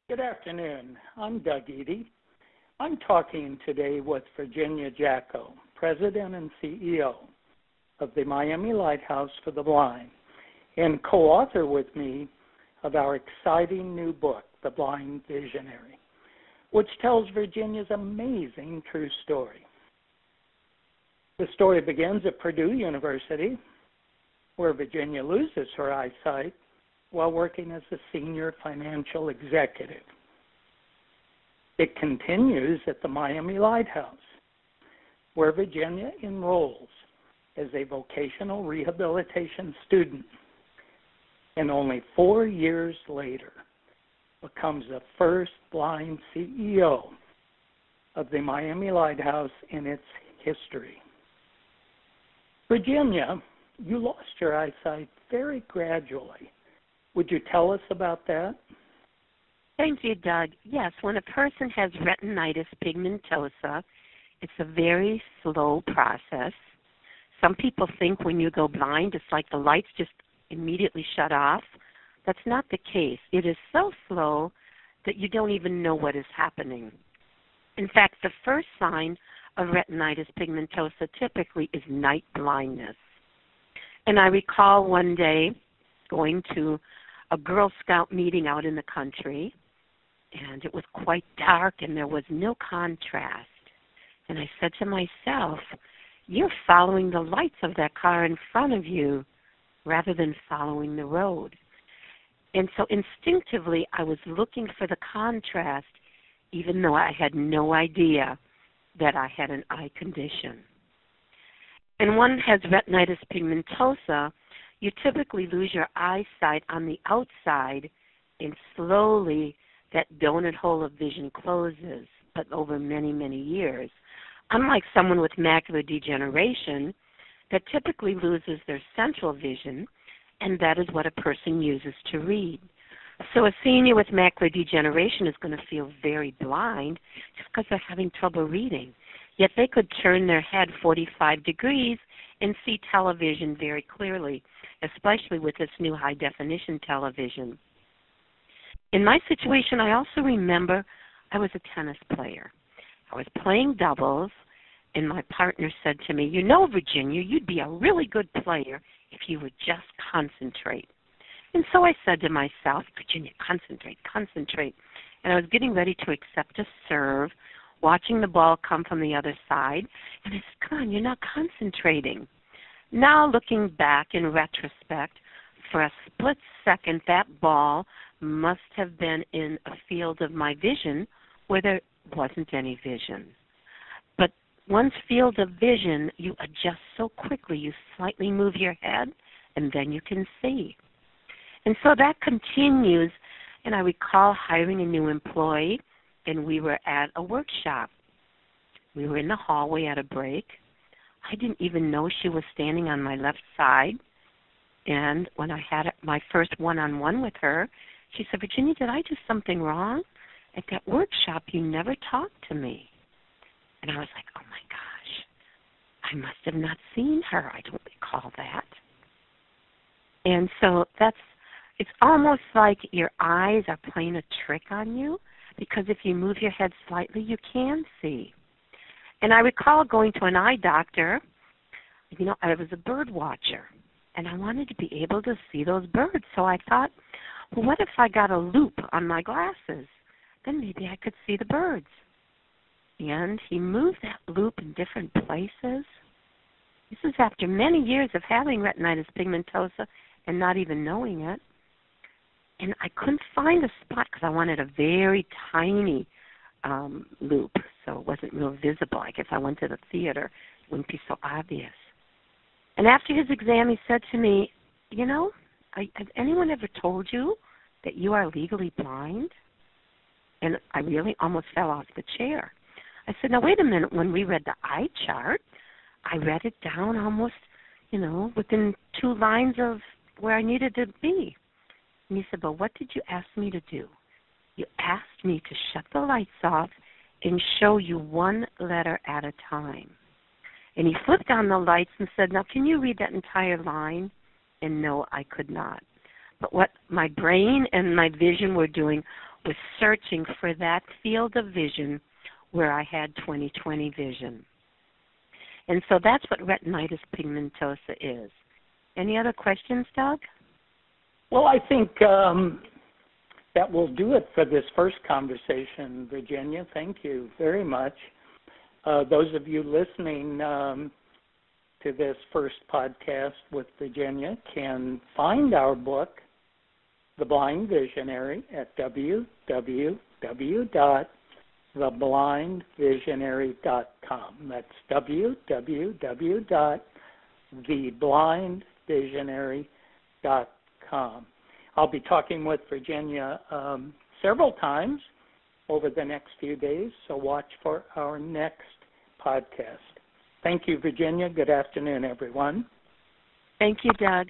Good afternoon. I'm Doug Eady. I'm talking today with Virginia Jacko, President and CEO of the Miami Lighthouse for the Blind, and co-author with me of our exciting new book, The Blind Visionary, which tells Virginia's amazing true story. The story begins at Purdue University, where Virginia loses her eyesight while working as a senior financial executive. It continues at the Miami Lighthouse, where Virginia enrolls as a vocational rehabilitation student, and only 4 years later becomes the first blind CEO of the Miami Lighthouse in its history. Virginia, you lost your eyesight very gradually. Would you tell us about that? Thank you, Doug. Yes, when a person has retinitis pigmentosa, it's a very slow process. Some people think when you go blind, it's like the lights just immediately shut off. That's not the case. It is so slow that you don't even know what is happening. In fact, the first sign of retinitis pigmentosa typically is night blindness. And I recall one day going to a Girl Scout meeting out in the country, and it was quite dark and there was no contrast. And I said to myself, you're following the lights of that car in front of you rather than following the road. And so instinctively I was looking for the contrast, even though I had no idea that I had an eye condition. And one has retinitis pigmentosa, you typically lose your eyesight on the outside, and slowly that donut hole of vision closes, but over many, many years. Unlike someone with macular degeneration that typically loses their central vision, and that is what a person uses to read. So a senior with macular degeneration is going to feel very blind just because they're having trouble reading. Yet they could turn their head 45 degrees and see television very clearly, especially with this new high-definition television. In my situation, I also remember I was a tennis player. I was playing doubles, and my partner said to me, you know, Virginia, you'd be a really good player if you would just concentrate. And so I said to myself, Virginia, concentrate, concentrate. And I was getting ready to accept a serve, watching the ball come from the other side, and I said, come on, you're not concentrating. Now looking back in retrospect, for a split second, that ball must have been in a field of my vision where there wasn't any vision. But once field of vision, you adjust so quickly, you slightly move your head, and then you can see. And so that continues, and I recall hiring a new employee, and we were at a workshop. We were in the hallway at a break. I didn't even know she was standing on my left side. And when I had my first one-on-one with her, she said, Virginia, did I do something wrong? At that workshop, you never talked to me. And I was like, oh, my gosh, I must have not seen her. I don't recall that. And so it's almost like your eyes are playing a trick on you, because if you move your head slightly, you can see. And I recall going to an eye doctor. You know, I was a bird watcher, and I wanted to be able to see those birds. So I thought, well, what if I got a loop on my glasses? Then maybe I could see the birds. And he moved that loop in different places. This is after many years of having retinitis pigmentosa and not even knowing it. And I couldn't find a spot because I wanted a very tiny loop, so it wasn't real visible. I guess I went to the theater. It wouldn't be so obvious. And after his exam, he said to me, you know, has anyone ever told you that you are legally blind? And I really almost fell off the chair. I said, now, wait a minute. When we read the eye chart, I read it down almost, you know, within 2 lines of where I needed to be. And he said, but what did you ask me to do? You asked me to shut the lights off and show you one letter at a time. And he flipped on the lights and said, now, can you read that entire line? And no, I could not. But what my brain and my vision were doing was searching for that field of vision where I had 20/20 vision. And so that's what retinitis pigmentosa is. Any other questions, Doug? Well, I think that will do it for this first conversation, Virginia. Thank you very much. Those of you listening to this first podcast with Virginia can find our book, The Blind Visionary, at www.theblindvisionary.com. That's www.theblindvisionary.com. I'll be talking with Virginia several times over the next few days, so watch for our next podcast. Thank you, Virginia. Good afternoon, everyone. Thank you, Doug.